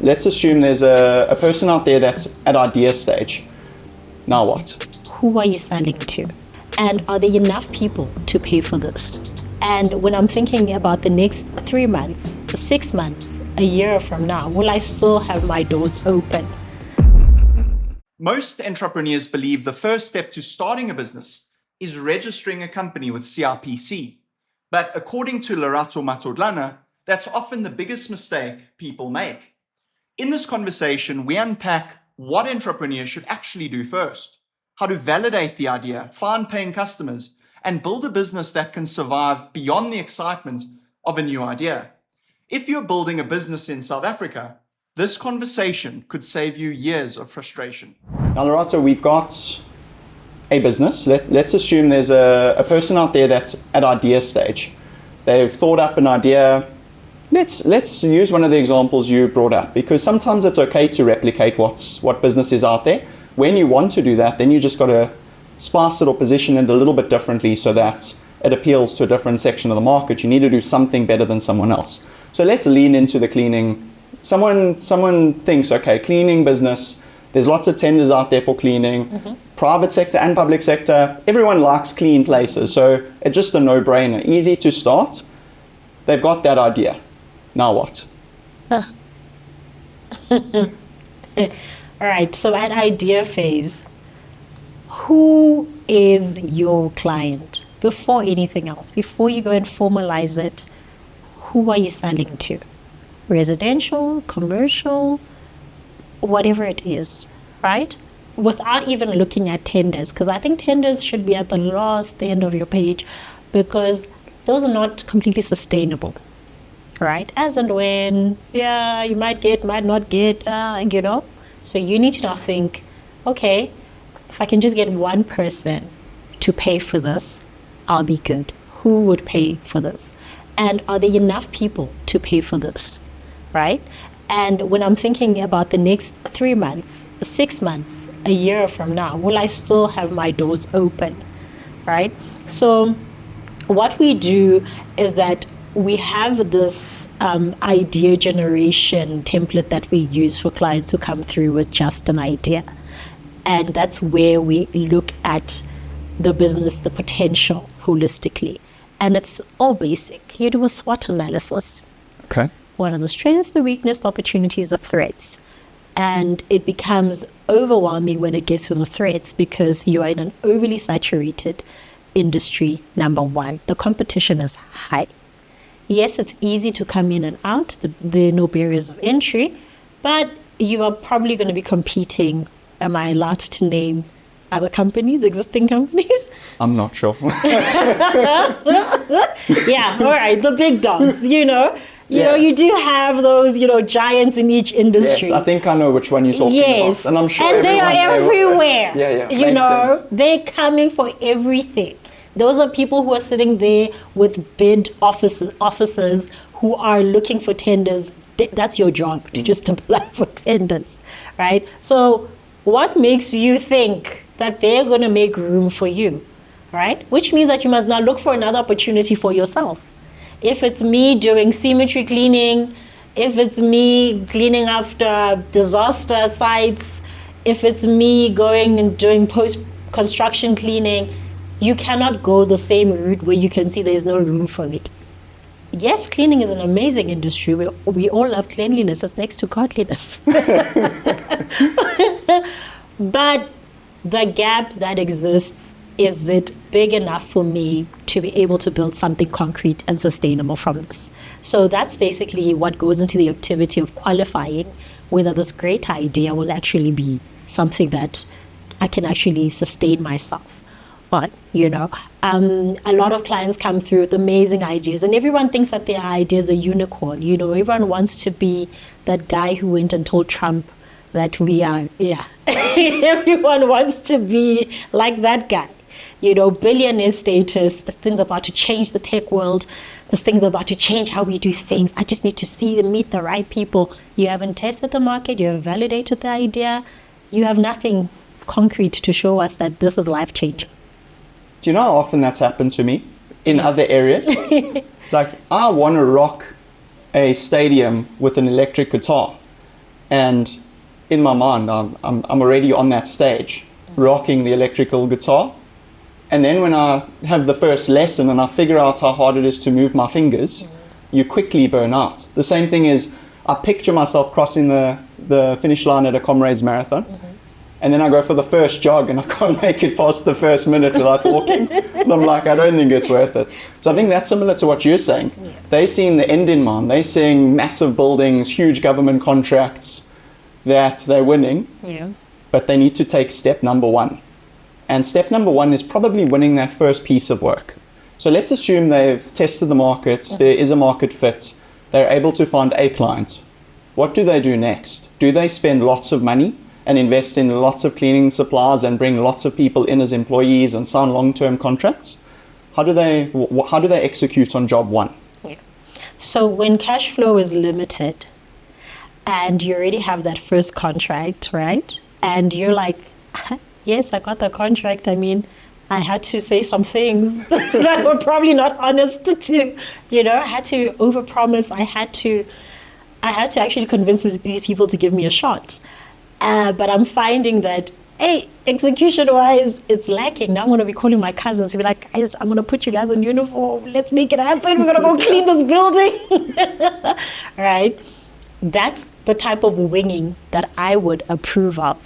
Let's assume there's a person out there that's at idea stage. Now what? Who are you selling to? And are there enough people to pay for this? And when I'm thinking about the next 3 months, 6 months, a year from now, will I still have my doors open? Most entrepreneurs believe the first step to starting a business is registering a company with CIPC. But according to Lerato Mathodlana, that's often the biggest mistake people make. In this conversation, we unpack what entrepreneurs should actually do first, how to validate the idea, find paying customers, and build a business that can survive beyond the excitement of a new idea. If you're building a business in South Africa, this conversation could save you years of frustration. Now, Lerato, we've got a business. Let's assume there's a person out there that's at idea stage. They've thought up an idea. Let's use one of the examples you brought up, because sometimes it's okay to replicate what business is out there. When you want to do that, then you just got to spice it or position it a little bit differently so that it appeals to a different section of the market. You need to do something better than someone else. So let's lean into the cleaning. Someone thinks, okay, cleaning business, there's lots of tenders out there for cleaning, private sector and public sector. Everyone likes clean places. So it's just a no-brainer, easy to start. They've got that idea. Now what? All right, so at idea phase, who is your client? Before anything else, before you go and formalize it, who are you selling to? Residential, commercial, whatever it is, right? Without even looking at tenders, because I think tenders should be at the last end of your page, because those are not completely sustainable. Right? As and when, you might get, might not get, So you need to now think, okay, if I can just get one person to pay for this, I'll be good. Who would pay for this? And are there enough people to pay for this? Right? And when I'm thinking about the next 3 months, 6 months, a year from now, will I still have my doors open? Right? So what we do is that we have this idea generation template that we use for clients who come through with just an idea. And that's where we look at the business, the potential holistically. And it's all basic. You do a SWOT analysis. Okay. What are the strengths, the weakness, opportunities, the threats? And it becomes overwhelming when it gets to the threats, because you are in an overly saturated industry, number one. The competition is high. Yes, it's easy to come in and out. There are no barriers of entry, but you are probably going to be competing. Am I allowed to name other companies, existing companies? I'm not sure. Yeah, all right, the big dogs, you know, you do have those, giants in each industry. Yes, I think I know which one you're talking about. And I'm sure and they are everywhere. Sense. They're coming for everything. Those are people who are sitting there with bid officers who are looking for tenders. That's your job, to just apply for tenders, right? So what makes you think that they're going to make room for you, right? Which means that you must now look for another opportunity for yourself. If it's me doing cemetery cleaning, if it's me cleaning after disaster sites, if it's me going and doing post-construction cleaning, you cannot go the same route where you can see there's no room for it. Yes, cleaning is an amazing industry. We all love cleanliness. It's next to godliness. But the gap that exists, is it big enough for me to be able to build something concrete and sustainable from this? So that's basically what goes into the activity of qualifying whether this great idea will actually be something that I can actually sustain myself. But, a lot of clients come through with amazing ideas, and everyone thinks that their idea is a unicorn. Everyone wants to be that guy who went and told Trump that we are, everyone wants to be like that guy. Billionaire status, this thing's about to change the tech world, this thing's about to change how we do things. I just need to see and meet the right people. You haven't tested the market, you haven't validated the idea, you have nothing concrete to show us that this is life-changing. Do you know how often that's happened to me in other areas? Like, I want to rock a stadium with an electric guitar. And in my mind, I'm already on that stage, rocking the electrical guitar. And then when I have the first lesson and I figure out how hard it is to move my fingers, you quickly burn out. The same thing is, I picture myself crossing the finish line at a Comrades Marathon, and then I go for the first jog and I can't make it past the first minute without walking. And I'm like, I don't think it's worth it. So I think that's similar to what you're saying. Yeah. They're seeing the end in mind. They're seeing massive buildings, huge government contracts that they're winning, Yeah. but they need to take step number one. And step number one is probably winning that first piece of work. So let's assume they've tested the market, there is a market fit, they're able to find a client. What do they do next? Do they spend lots of money and invest in lots of cleaning supplies and bring lots of people in as employees and sign long-term contracts? How do they execute on job one? Yeah. So when cash flow is limited and you already have that first contract, right? And you're like, yes, I got the contract. I mean, I had to say some things that were probably not honest to, I had to overpromise. I had to actually convince these people to give me a shot. But I'm finding that, hey, execution-wise, it's lacking. Now I'm going to be calling my cousins to be like, guys, I'm going to put you guys in uniform. Let's make it happen. We're going to go clean this building. Right? That's the type of winging that I would approve of,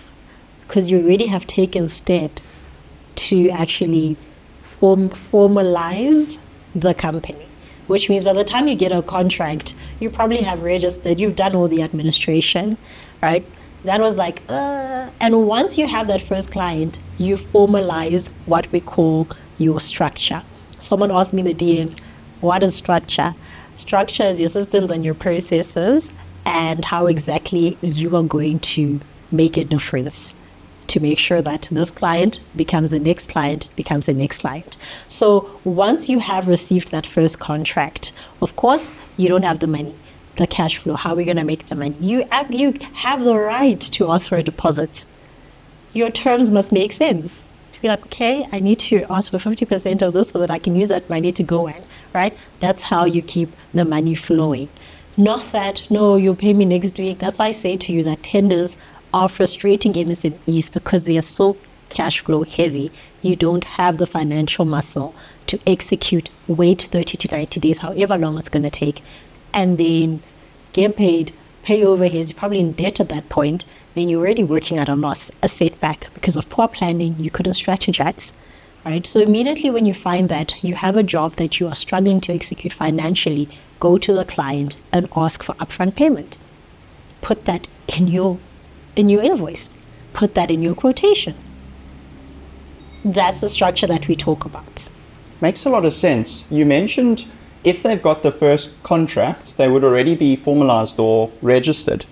because you already have taken steps to actually formalize the company, which means by the time you get a contract, you probably have registered, you've done all the administration, right? That was like, and once you have that first client, you formalize what we call your structure. Someone asked me in the DMs, what is structure? Structure is your systems and your processes and how exactly you are going to make a difference to make sure that this client becomes the next client, becomes the next client. So once you have received that first contract, of course, you don't have the money, the cash flow. How are we going to make the money? You have the right to ask for a deposit. Your terms must make sense. To be like, okay, I need to ask for 50% of this so that I can use that money to go in, right? That's how you keep the money flowing. Not that, no, you'll pay me next week. That's why I say to you that tenders are frustrating MSMEs because they are so cash flow heavy. You don't have the financial muscle to execute, wait 30 to 90 days, however long it's going to take, and then get paid, pay overheads. You're probably in debt at that point. Then you're already working at a loss, a setback because of poor planning. You couldn't strategize, right? So immediately when you find that you have a job that you are struggling to execute financially, go to the client and ask for upfront payment. Put that in your invoice. Put that in your quotation. That's the structure that we talk about. Makes a lot of sense. You mentioned if they've got the first contract, they would already be formalized or registered.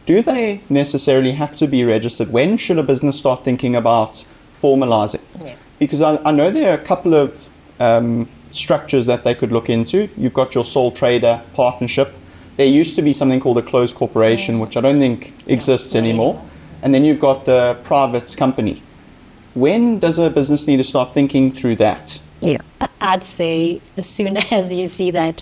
Do they necessarily have to be registered? When should a business start thinking about formalizing? Yeah. Because I know there are a couple of structures that they could look into. You've got your sole trader partnership. There used to be something called a closed corporation, which I don't think exists anymore. And then you've got the private company. When does a business need to start thinking through that? Yeah, I'd say as soon as you see that,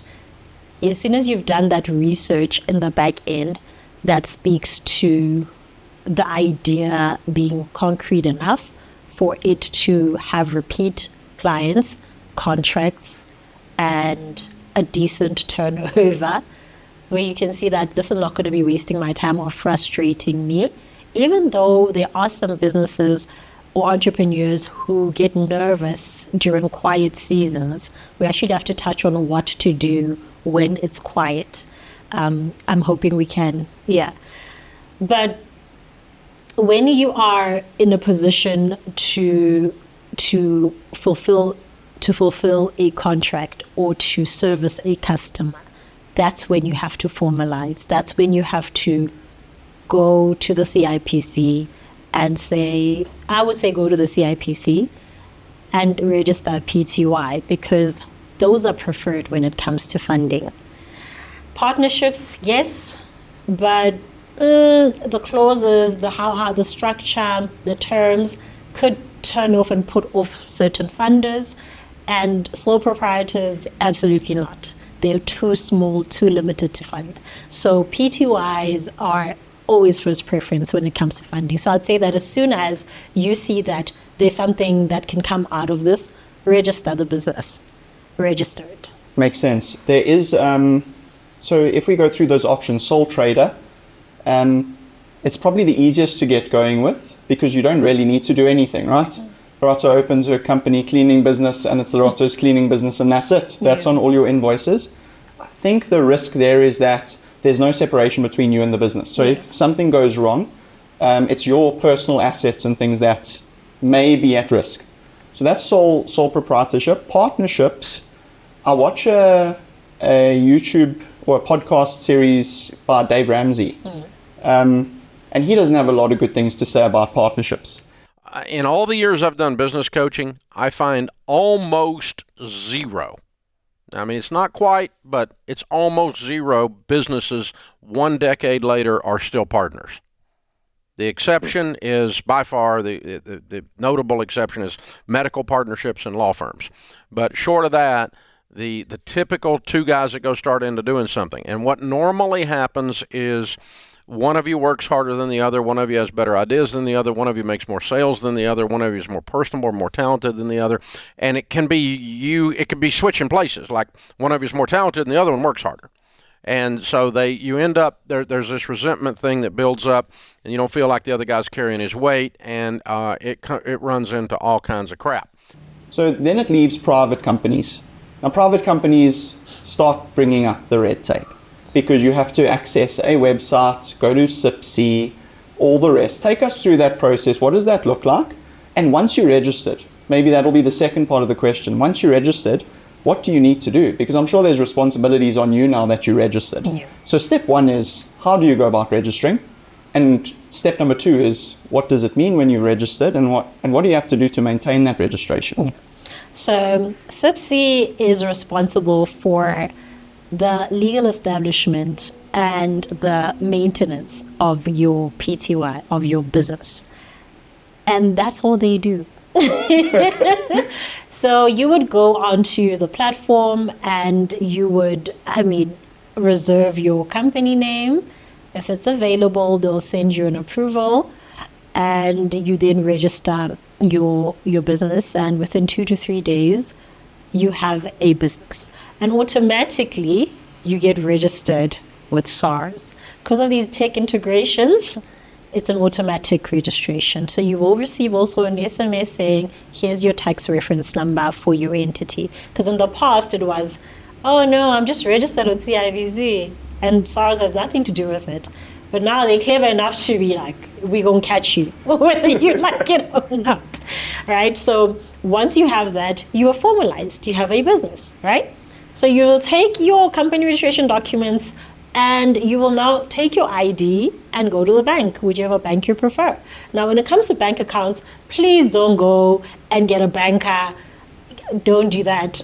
as soon as you've done that research in the back end that speaks to the idea being concrete enough for it to have repeat clients, contracts, and a decent turnover, where you can see that this is not going to be wasting my time or frustrating me, even though there are some businesses or entrepreneurs who get nervous during quiet seasons. We actually have to touch on what to do when it's quiet. I'm hoping we can, yeah. But when you are in a position to fulfill a contract or to service a customer, that's when you have to formalize. That's when you have to go to the CIPC and say, I would say go to the CIPC and register PTY, because those are preferred when it comes to funding. Partnerships, yes, but the clauses, the structure, the terms could turn off and put off certain funders, and sole proprietors, absolutely not. They're too small, too limited to fund. So PTYs are always first preference when it comes to funding. So I'd say that as soon as you see that there's something that can come out of this, register the business. Register it. Makes sense. There is, so if we go through those options, sole trader, it's probably the easiest to get going with because you don't really need to do anything, right? Lerato opens a company cleaning business and it's Lerato's cleaning business and that's it. That's on all your invoices. I think the risk there is that there's no separation between you and the business. So if something goes wrong, it's your personal assets and things that may be at risk. So that's sole proprietorship. Partnerships, I watch a YouTube or a podcast series by Dave Ramsey. And he doesn't have a lot of good things to say about partnerships. In all the years I've done business coaching, I find almost zero. I mean, it's not quite, but it's almost zero businesses 1 decade later are still partners. The exception is by far, the notable exception is medical partnerships and law firms. But short of that, the typical two guys that go start into doing something. And what normally happens is one of you works harder than the other, one of you has better ideas than the other, one of you makes more sales than the other, one of you is more personable or more talented than the other. And it can be switching places, like one of you is more talented and the other one works harder. And so you end up, there's this resentment thing that builds up and you don't feel like the other guy's carrying his weight, and it runs into all kinds of crap. So then it leaves private companies. Now private companies start bringing up the red tape because you have to access a website, go to CIPC, all the rest. Take us through that process. What does that look like? And once you're registered, maybe that'll be the second part of the question. Once you're registered, what do you need to do? Because I'm sure there's responsibilities on you now that you're registered. Yeah. So step one is, how do you go about registering? And step number 2 is, what does it mean when you're registered, and what do you have to do to maintain that registration? Yeah. So CIPC is responsible for the legal establishment and the maintenance of your PTY, of your business. And that's all they do. So you would go onto the platform and you would, reserve your company name. If it's available, they'll send you an approval and you then register your business, and within 2 to 3 days, you have a business. And automatically, you get registered with SARS. Because of these tech integrations, it's an automatic registration. So you will receive also an SMS saying, here's your tax reference number for your entity. Because in the past, it was, oh no, I'm just registered with CIPC, and SARS has nothing to do with it. But now they're clever enough to be like, we're going to catch you, whether you like it or not, right? So once you have that, you are formalized. You have a business, right? So you will take your company registration documents and you will now take your ID and go to the bank, whichever bank you prefer. Now, when it comes to bank accounts, please don't go and get a banker. Don't do that.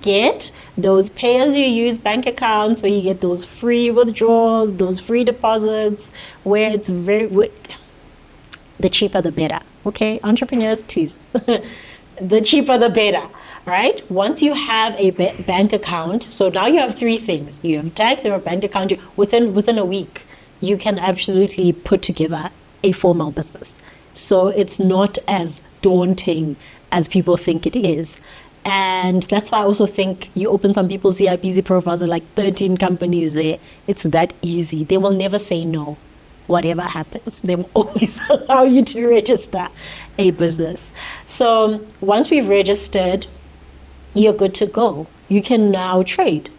Get those pay-as-you-use bank accounts where you get those free withdrawals, those free deposits, where it's the cheaper the better. Okay, entrepreneurs, please. The cheaper the better, right? Once you have a bank account, so now you have 3 things. You have tax, you have a bank account. Within a week, you can absolutely put together a formal business. So it's not as daunting as people think it is. And that's why I also think you open some people's CIPC profiles with like 13 companies there. It's that easy. They will never say no. Whatever happens, they will always allow you to register a business. So once we've registered, you're good to go. You can now trade.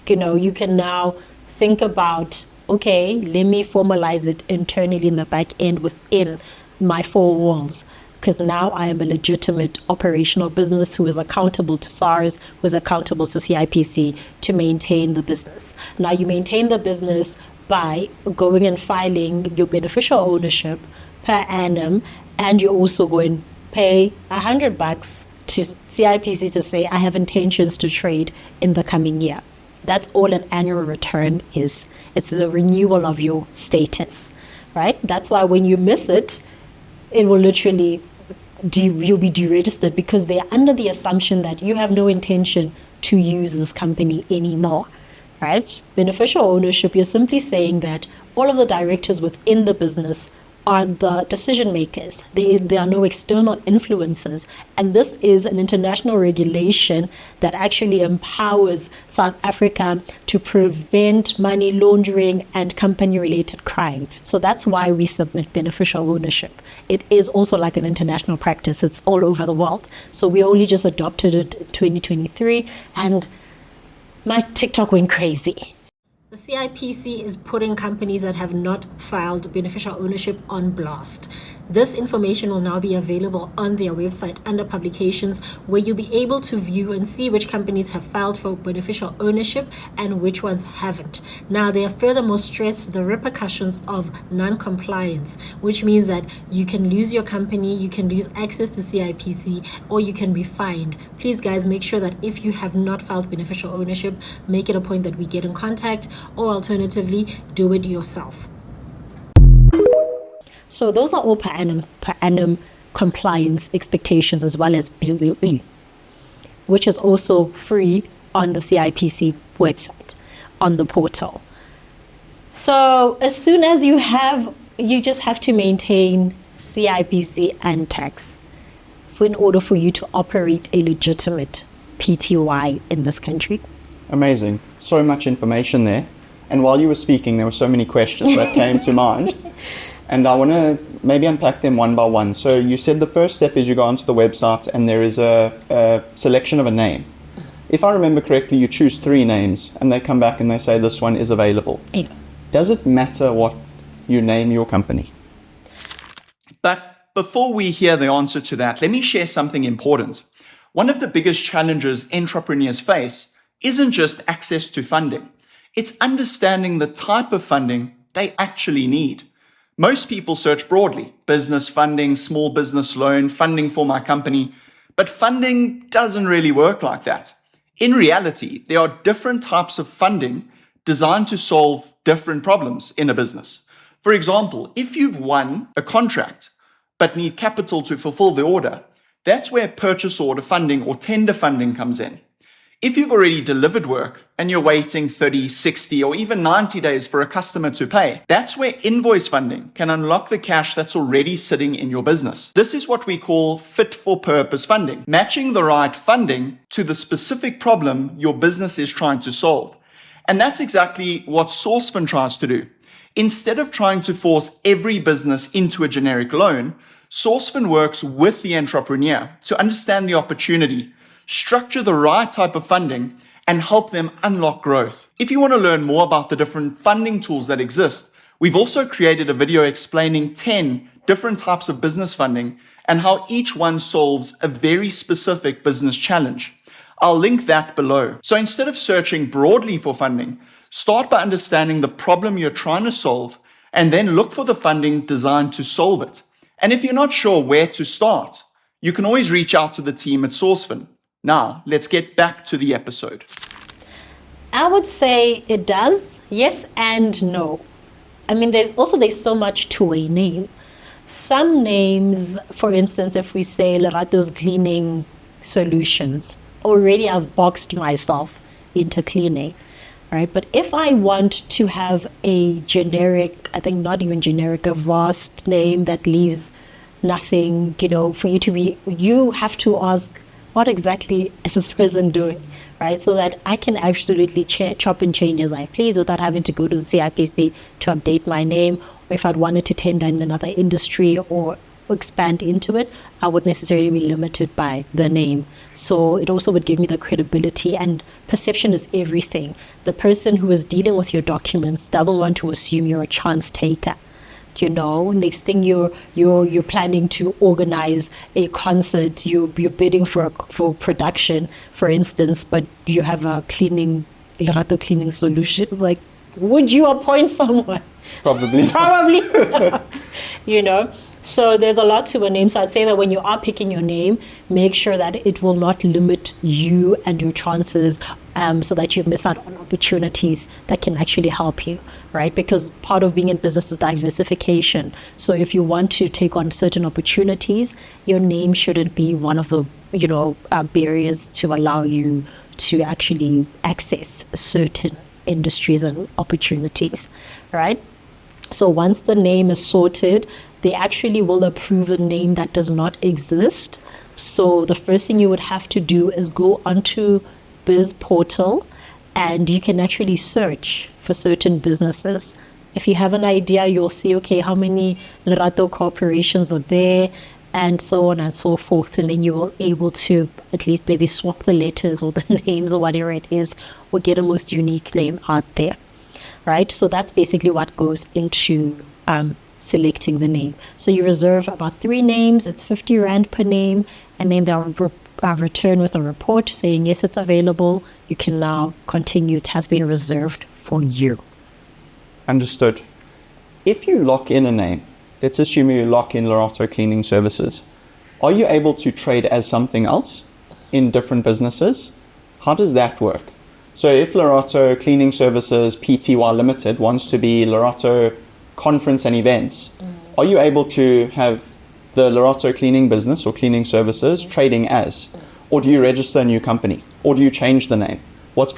You can now think about, okay, let me formalize it internally in the back end within my 4 walls. Because now I am a legitimate operational business who is accountable to SARS, who is accountable to CIPC to maintain the business. Now you maintain the business by going and filing your beneficial ownership per annum, and you also go and pay $100 to CIPC to say, I have intentions to trade in the coming year. That's all an annual return is. It's the renewal of your status, right? That's why when you miss it, it will literally, you'll be deregistered because they're under the assumption that you have no intention to use this company anymore. right? Beneficial ownership, you're simply saying that all of the directors within the business are the decision makers. There are no external influences. And this is an international regulation that actually empowers South Africa to prevent money laundering and company-related crime. So that's why we submit beneficial ownership. It is also like an international practice. It's all over the world. So we only just adopted it in 2023, and my TikTok went crazy. The CIPC is putting companies that have not filed beneficial ownership on blast. This information will now be available on their website under publications, where you'll be able to view and see which companies have filed for beneficial ownership and which ones haven't. Now, they have furthermore stressed the repercussions of non-compliance, which means that you can lose your company, you can lose access to CIPC, or you can be fined. Please, guys, make sure that if you have not filed beneficial ownership, make it a point that we get in contact, or alternatively, do it yourself. So those are all per annum compliance expectations, as well as BOE, which is also free on the CIPC website, on the portal. So as soon as you just have to maintain CIPC and tax in order for you to operate a legitimate PTY in this country. Amazing. So much information there. And while you were speaking, there were so many questions that came to mind. And I want to maybe unpack them one by one. So you said the first step is you go onto the website and there is a selection of a name. If I remember correctly, you choose 3 names and they come back and they say this one is available. Yeah. Does it matter what you name your company? But before we hear the answer to that, let me share something important. One of the biggest challenges entrepreneurs face isn't just access to funding. It's understanding the type of funding they actually need. Most people search broadly: business funding, small business loan, funding for my company. But funding doesn't really work like that. In reality, there are different types of funding designed to solve different problems in a business. For example, if you've won a contract but need capital to fulfill the order, that's where purchase order funding or tender funding comes in. If you've already delivered work and you're waiting 30, 60, or even 90 days for a customer to pay, that's where invoice funding can unlock the cash that's already sitting in your business. This is what we call fit for purpose funding, matching the right funding to the specific problem your business is trying to solve. And that's exactly what Sourcefin tries to do. Instead of trying to force every business into a generic loan, Sourcefin works with the entrepreneur to understand the opportunity, structure the right type of funding, and help them unlock growth. If you want to learn more about the different funding tools that exist, we've also created a video explaining 10 different types of business funding and how each one solves a very specific business challenge. I'll link that below. So instead of searching broadly for funding, start by understanding the problem you're trying to solve and then look for the funding designed to solve it. And if you're not sure where to start, you can always reach out to the team at Sourcefin. Now, let's get back to the episode. I would say it does, yes and no. I mean, there's so much to a name. Some names, for instance, if we say Lerato's Cleaning Solutions, already I've boxed myself into cleaning, right? But if I want to have a generic, I think not even generic, a vast name that leaves nothing, for you have to ask, what exactly is this person doing, right? So that I can absolutely chop and change as I please without having to go to the CIPC to update my name. Or if I'd wanted to tender in another industry or expand into it, I would necessarily be limited by the name. So it also would give me the credibility, and perception is everything. The person who is dealing with your documents doesn't want to assume you're a chance taker. Next thing you're planning to organize a concert, you're bidding for production, for instance, but you have a Lerato cleaning solution. Like, would you appoint someone? Probably. So there's a lot to a name. So I'd say that when you are picking your name, make sure that it will not limit you and your chances, so that you miss out on opportunities that can actually help you, right? Because part of being in business is diversification. So if you want to take on certain opportunities, your name shouldn't be one of the, barriers to allow you to actually access certain industries and opportunities, right? So once the name is sorted, they actually will approve the name that does not exist. So the first thing you would have to do is go onto Biz Portal, and you can actually search for certain businesses. If you have an idea, you'll see, okay, how many Lerato corporations are there, and so on and so forth. And then you will able to at least maybe swap the letters or the names or whatever it is, or get a most unique name out there, right? So that's basically what goes into selecting the name. So you reserve about 3 names. It's 50 Rand per name, and then they'll return with a report saying, yes, it's available. You can now continue. It has been reserved for you. Understood. If you lock in a name, let's assume you lock in Lerato Cleaning Services, are you able to trade as something else in different businesses? How does that work? So if Lerato Cleaning Services Pty Limited wants to be Lerato Conference and Events, are you able to have the Lerato Cleaning business or cleaning services trading as? Or do you register a new company? Or do you change the name? What's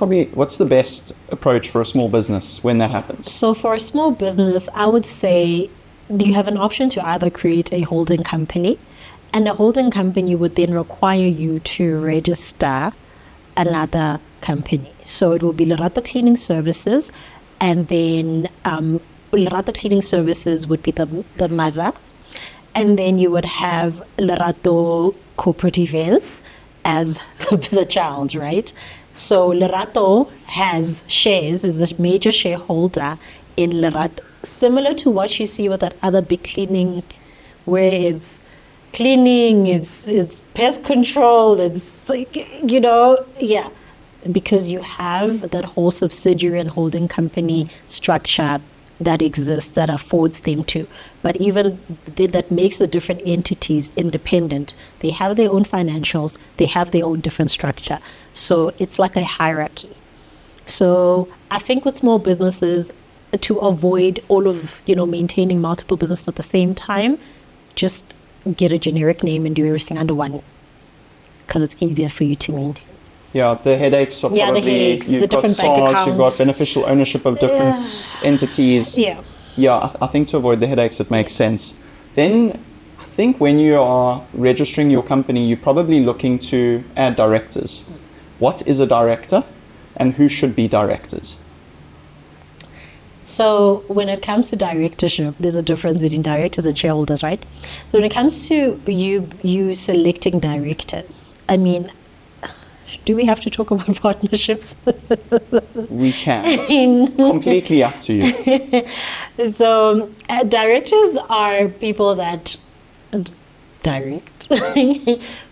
the best approach for a small business when that happens? So for a small business, I would say you have an option to either create a holding company, and a holding company would then require you to register another company. So it will be Lerato Cleaning Services, and then Lerato Cleaning Services would be the mother, and then you would have Lerato Corporate Events as the child, right? So Lerato has shares, is a major shareholder in Lerato, similar to what you see with that other big cleaning, where it's cleaning, it's pest control, it's like, yeah. Because you have that whole subsidiary and holding company structure that exists that affords them to. But even that makes the different entities independent. They have their own financials, they have their own different structure. So it's like a hierarchy. So I think with small businesses, to avoid all of, maintaining multiple businesses at the same time, just get a generic name and do everything under one, because it's easier for you to maintain. Yeah, the headaches are probably, you've got SARS, you've got beneficial ownership of different entities. Yeah. Yeah, I think to avoid the headaches, it makes sense. Then I think when you are registering your company, you're probably looking to add directors. What is a director, and who should be directors? So when it comes to directorship, there's a difference between directors and shareholders, right? So when it comes to you selecting directors, I mean, do we have to talk about partnerships? We can. Completely up to you. So directors are people that direct,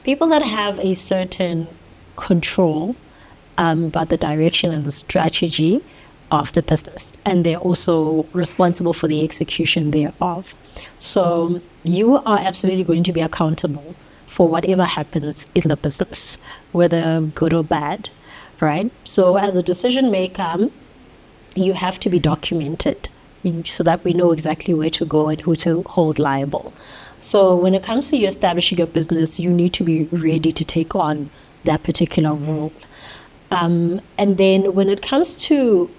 people that have a certain control about the direction and the strategy of the business, and they're also responsible for the execution thereof. So you are absolutely going to be accountable for whatever happens in the business, whether good or bad, right? So as a decision maker, you have to be documented so that we know exactly where to go and who to hold liable. So when it comes to you establishing your business, you need to be ready to take on that particular role. And then when it comes to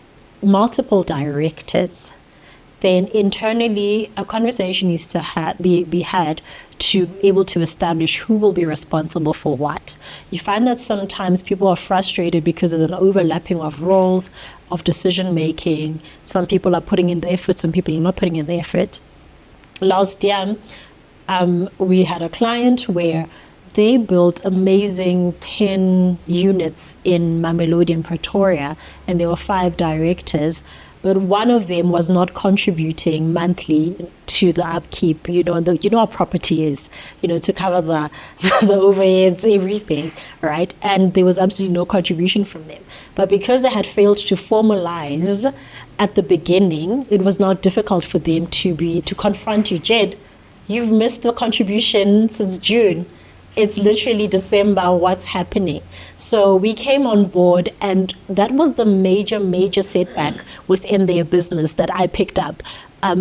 multiple directors, then internally a conversation needs to be had to be able to establish who will be responsible for what. You find that sometimes people are frustrated because of an overlapping of roles, of decision making. Some people are putting in the effort, some people are not putting in the effort. Last year, we had a client where they built amazing 10 units in Mamelodi and Pretoria, and there were 5 directors, but one of them was not contributing monthly to the upkeep. How property is, to cover the overheads, everything, right? And there was absolutely no contribution from them. But because they had failed to formalize at the beginning, it was now difficult for them to confront you. Jedd, you've missed the contribution since June. It's literally December, what's happening? So we came on board, and that was the major setback within their business that I picked up,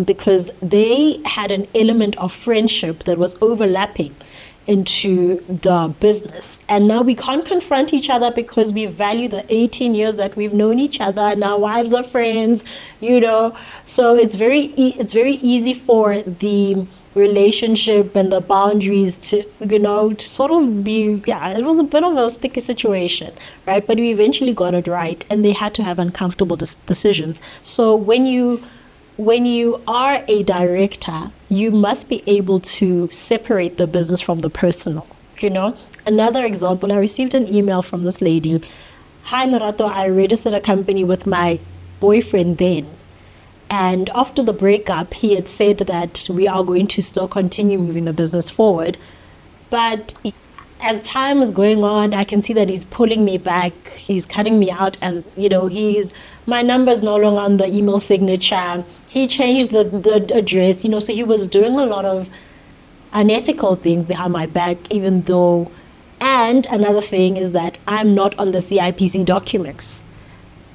because they had an element of friendship that was overlapping. into the business. And now we can't confront each other because we value the 18 years that we've known each other and our wives are friends, So it's very easy for the relationship and the boundaries to sort of be, it was a bit of a sticky situation, right? But we eventually got it right, and they had to have uncomfortable decisions. So when you are a director, you must be able to separate the business from the personal, Another example, I received an email from this lady. Hi, Lerato, I registered a company with my boyfriend then. And after the breakup, he had said that we are going to still continue moving the business forward. But as time is going on, I can see that he's pulling me back. He's cutting me out as, my number is no longer on the email signature. He changed the address, so he was doing a lot of unethical things behind my back, even though, and another thing is that I'm not on the CIPC documents,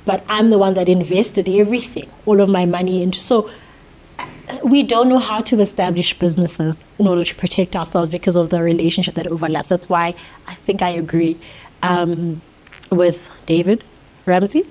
but I'm the one that invested everything, all of my money into. So we don't know how to establish businesses in order to protect ourselves because of the relationship that overlaps. That's why I think I agree with David Ramsey.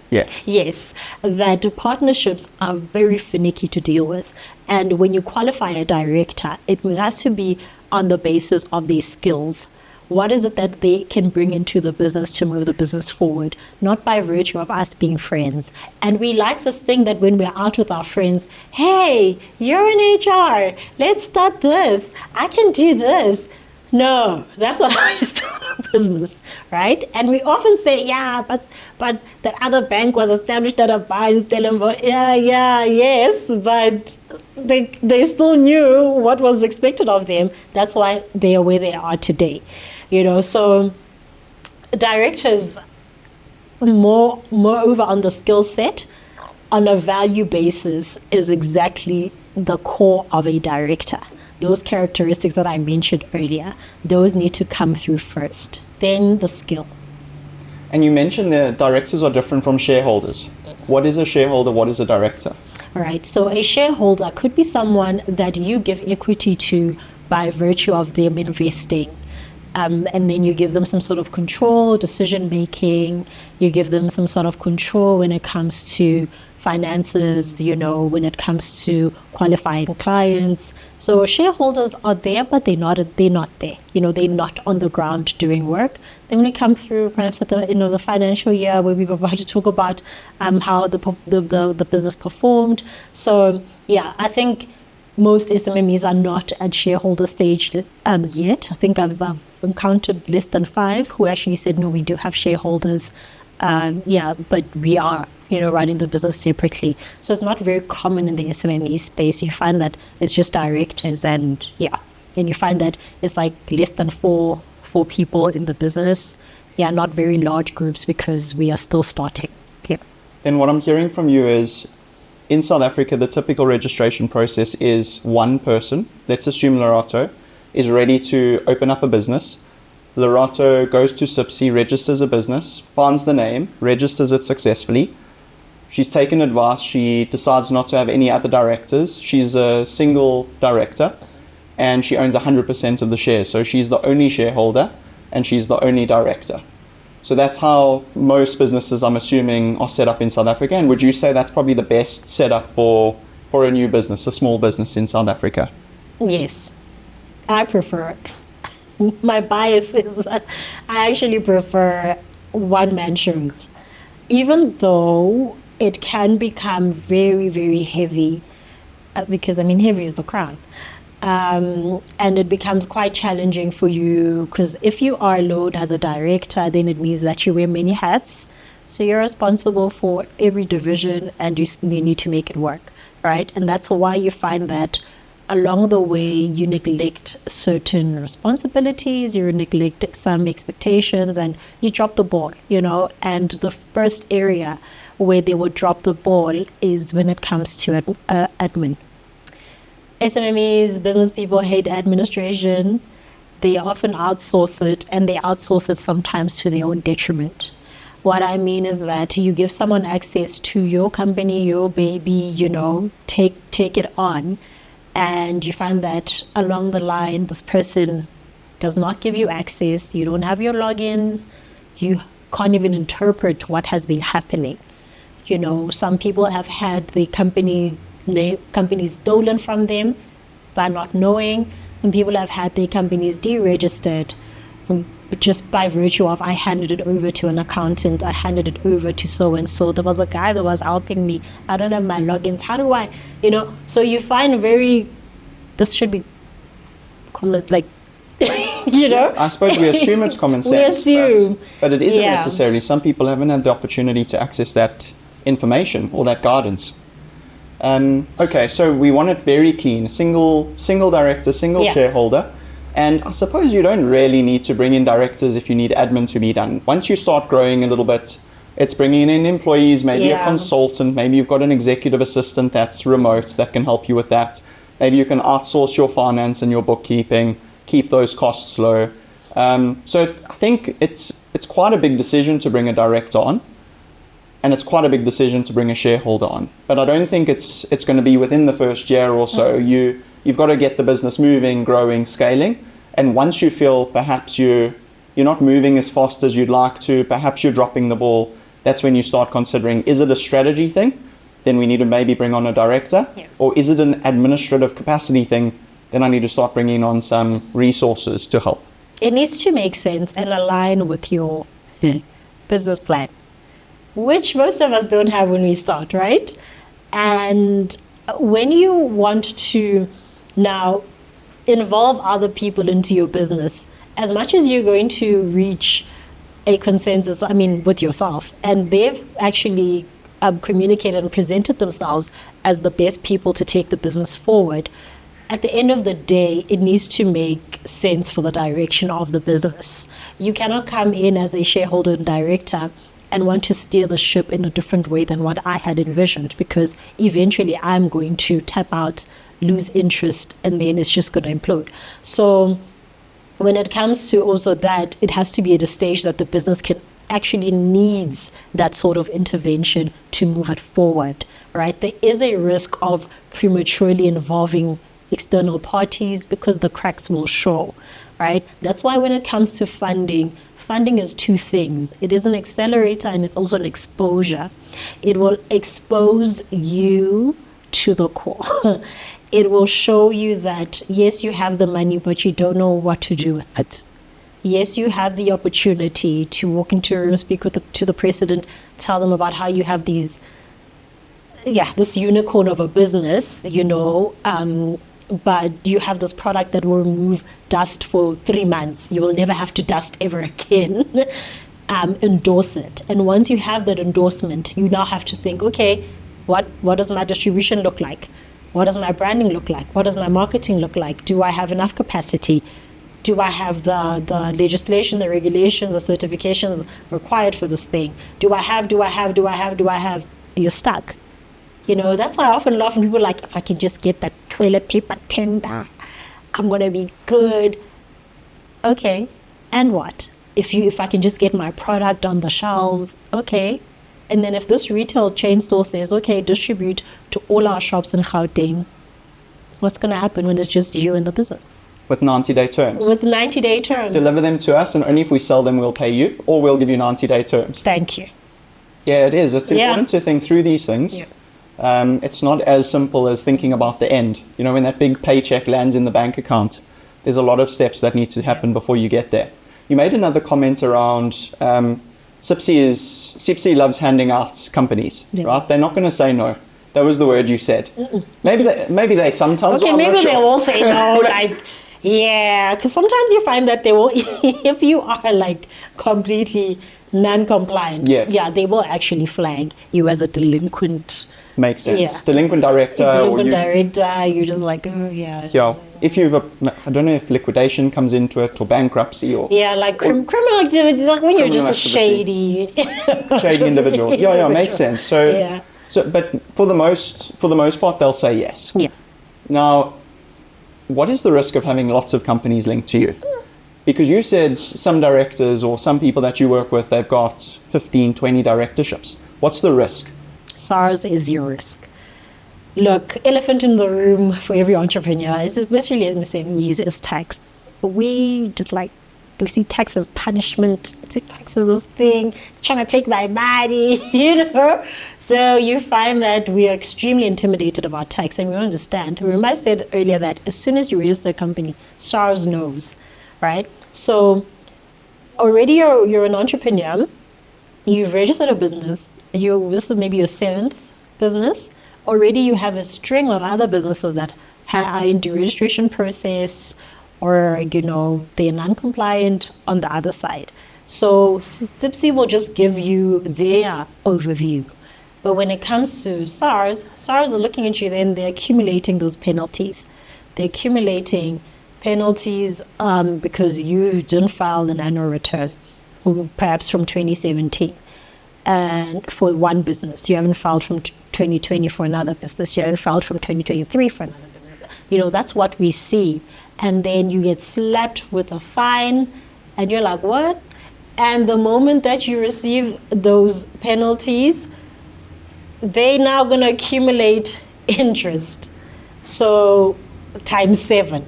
Yes, that partnerships are very finicky to deal with. And when you qualify a director, it has to be on the basis of their skills. What is it that they can bring into the business to move the business forward, not by virtue of us being friends. And we like this thing that when we're out with our friends, hey, you're in HR, let's start this, I can do this. No, that's not how you start a business, right? And we often say, but the other bank was established at a bar in Stellenbosch. Yes, but they still knew what was expected of them. That's why they are where they are today. So directors moreover on the skill set, on a value basis, is exactly the core of a director. Those characteristics that I mentioned earlier, those need to come through first, then the skill. And you mentioned the directors are different from shareholders. What is a shareholder? What is a director? All right, so a shareholder could be someone that you give equity to by virtue of them investing. And then you give them some sort of control, decision making, you give them some sort of control when it comes to finances, when it comes to qualifying clients. So shareholders are there, but they're not there. They're not on the ground doing work. Then when we come through, perhaps at the financial year where we're about to talk about how the business performed. So I think most SMMEs are not at shareholder stage yet. I think I've encountered less than 5 who actually said, no, we do have shareholders. But we are, running the business separately. So it's not very common in the SMME space. You find that it's just directors and you find that it's like less than four people in the business. Not very large groups because we are still starting. Then what I'm hearing from you is, in South Africa, the typical registration process is one person, let's assume Lerato, is ready to open up a business. Lerato goes to CIPC, registers a business, finds the name, registers it successfully. She's taken advice. She decides not to have any other directors. She's a single director, and she owns 100% of the shares. So she's the only shareholder, and she's the only director. So that's how most businesses, I'm assuming, are set up in South Africa. And would you say that's probably the best setup for a new business, a small business in South Africa? Yes, I prefer it. My bias is that I actually prefer one-man shows, even though it can become very, very heavy because, heavy is the crown. And it becomes quite challenging for you because if you are alone as a director, then it means that you wear many hats. So you're responsible for every division and you need to make it work, right? And that's why you find that along the way, you neglect certain responsibilities, you neglect some expectations, and you drop the ball, And the first area where they would drop the ball is when it comes to admin. SMMEs, business people hate administration. They often outsource it, and they outsource it sometimes to their own detriment. What I mean is that you give someone access to your company, your baby, take it on. and you find that along the line, this person does not give you access, you don't have your logins, you can't even interpret what has been happening. You know, some people have had the company stolen from them by not knowing. Some people have had their companies deregistered just by virtue of, I handed it over to an accountant, I handed it over to so-and-so. There was a guy that was helping me. I don't have my logins. How do I, So you find this should be, call it like, I suppose we assume it's common sense. We assume. But it isn't necessarily. Some people haven't had the opportunity to access that information or that guidance. Okay, so we want it very clean. Single director, single shareholder. And I suppose you don't really need to bring in directors if you need admin to be done. Once you start growing a little bit, it's bringing in employees, maybe a consultant, maybe you've got an executive assistant that's remote that can help you with that. Maybe you can outsource your finance and your bookkeeping, keep those costs low. So I think it's quite a big decision to bring a director on, and it's quite a big decision to bring a shareholder on. But I don't think it's going to be within the first year or so. You've got to get the business moving, growing, scaling. And once you feel perhaps you're not moving as fast as you'd like to, perhaps you're dropping the ball, that's when you start considering, is it a strategy thing? Then we need to maybe bring on a director. Yeah. Or is it an administrative capacity thing? Then I need to start bringing on some resources to help. It needs to make sense and align with your business plan, which most of us don't have when we start, right? And when you want to now involve other people into your business, as much as you're going to reach a consensus, with yourself, and they've actually communicated and presented themselves as the best people to take the business forward, at the end of the day, it needs to make sense for the direction of the business. You cannot come in as a shareholder and director and want to steer the ship in a different way than what I had envisioned, because eventually I'm going to tap out, lose interest, and then it's just going to implode. So when it comes to also that, it has to be at a stage that the business actually needs that sort of intervention to move it forward, right? There is a risk of prematurely involving external parties because the cracks will show, right? That's why when it comes to funding is two things. It is an accelerator and it's also an exposure. It will expose you to the core. It will show you that, yes, you have the money, but you don't know what to do with it. Yes, you have the opportunity to walk into a room, speak to the president, tell them about how you have this unicorn of a business, but you have this product that will remove dust for 3 months. You will never have to dust ever again. Endorse it. And once you have that endorsement, you now have to think, okay, what does my distribution look like? What does my branding look like? What does my marketing look like? Do I have enough capacity? Do I have the legislation, the regulations, the certifications required for this thing? Do I have? You're stuck. That's why I often laugh when people are like, if I can just get that toilet paper tender, I'm going to be good. Okay, and what? If I can just get my product on the shelves, okay. And then if this retail chain store says, okay, distribute to all our shops in Gauteng, what's going to happen when it's just you and the business? With 90-day terms. With 90-day terms. Deliver them to us, and only if we sell them, we'll pay you, or we'll give you 90-day terms. Thank you. Yeah, it is. It's important to think through these things. Yeah. It's not as simple as thinking about the end. When that big paycheck lands in the bank account, there's a lot of steps that need to happen before you get there. You made another comment around CIPC loves handing out companies, right? They're not going to say no. That was the word you said. Maybe they sometimes. Okay, maybe they will say no, because sometimes you find that they will, if you are completely non-compliant, they will actually flag you as a delinquent. Makes sense. Yeah. Delinquent director. Director, you're just like, oh yeah. Yeah. If you've, I don't know if liquidation comes into it or bankruptcy or. Yeah, criminal activities, when you're just a shady individual. Yeah, makes sense. So, but for the most part, they'll say yes. Yeah. Now, what is the risk of having lots of companies linked to you? Because you said some directors or some people that you work with, they've got 15, 20 directorships. What's the risk? SARS is your risk. Look, elephant in the room for every entrepreneur is especially SMEs is tax. We just like we see tax as punishment. We see tax as this thing trying to take my money, So you find that we are extremely intimidated about tax, and we don't understand. Remember, I said earlier that as soon as you register a company, SARS knows, right? So already you're an entrepreneur. You've registered a business. This is maybe your 7th business. Already you have a string of other businesses that are in the registration process, or they're non-compliant on the other side. So CIPC will just give you their overview. But when it comes to SARS is looking at you, then they're accumulating those penalties. They're accumulating penalties because you didn't file an annual return, perhaps from 2017. And for one business, you haven't filed from 2020 for another business, you haven't filed from 2023 for another business. That's what we see. And then you get slapped with a fine, and you're like, what? And the moment that you receive those penalties, they're now going to accumulate interest. So times 7.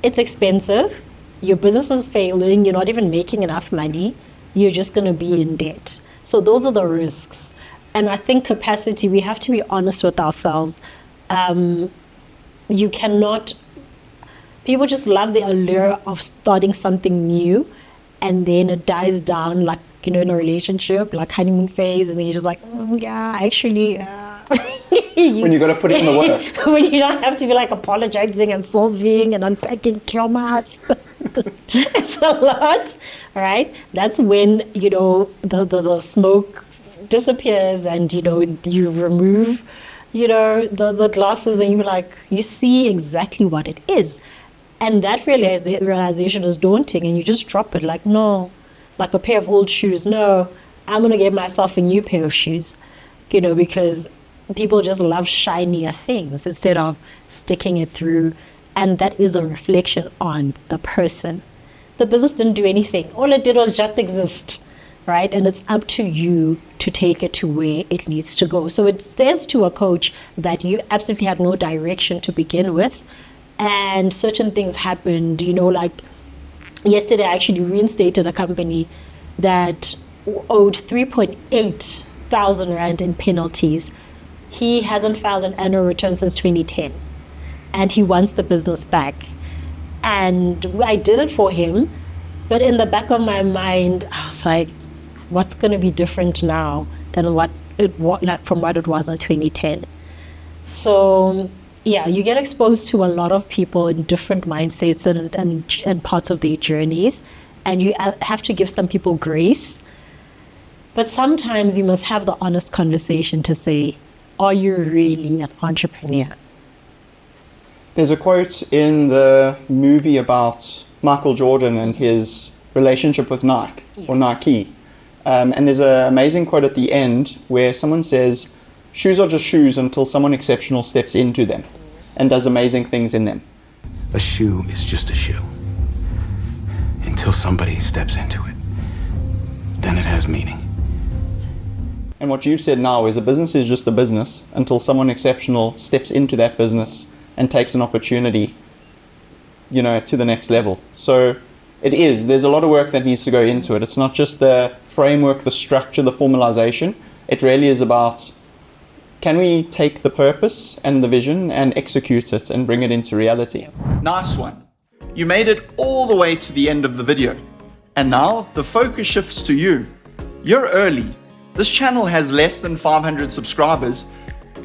It's expensive. Your business is failing. You're not even making enough money. You're just going to be in debt. So those are the risks. And I think capacity, we have to be honest with ourselves. You cannot, people just love the allure of starting something new, and then it dies down like, in a relationship, like honeymoon phase, and then you're just like, yeah, actually. When you got to put it in the water. When you don't have to be like apologizing and solving and unpacking traumas. It's a lot, right? That's when, the smoke disappears, and, you remove, the glasses, and you're like, you see exactly what it is. And that realization is daunting, and you just drop it like, no, like a pair of old shoes. No, I'm going to get myself a new pair of shoes, because people just love shinier things instead of sticking it through. And that is a reflection on the person. The business didn't do anything. All it did was just exist, right? And it's up to you to take it to where it needs to go. So it says to a coach that you absolutely had no direction to begin with. And certain things happened, like yesterday I actually reinstated a company that owed 3.8 thousand rand in penalties. He hasn't filed an annual return since 2010, and he wants the business back. And I did it for him, but in the back of my mind, I was like, what's going to be different now than from what it was in 2010? So yeah, you get exposed to a lot of people in different mindsets and parts of their journeys, and you have to give some people grace. But sometimes you must have the honest conversation to say, are you really an entrepreneur? There's a quote in the movie about Michael Jordan and his relationship with Nike, or Nike. And there's an amazing quote at the end where someone says, shoes are just shoes until someone exceptional steps into them and does amazing things in them. A shoe is just a shoe until somebody steps into it. Then it has meaning. And what you've said now is a business is just a business until someone exceptional steps into that business and takes an opportunity, to the next level. So there's a lot of work that needs to go into it. It's not just the framework, the structure, the formalization. It really is about, can we take the purpose and the vision and execute it and bring it into reality? Nice one. You made it all the way to the end of the video. And now the focus shifts to you. You're early. This channel has less than 500 subscribers,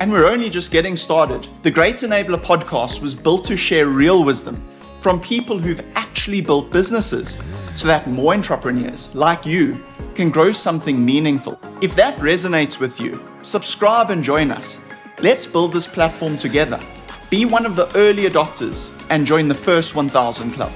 and we're only just getting started. The Great Enabler podcast was built to share real wisdom from people who've actually built businesses so that more entrepreneurs like you can grow something meaningful. If that resonates with you, subscribe and join us. Let's build this platform together. Be one of the early adopters and join the first 1,000 club.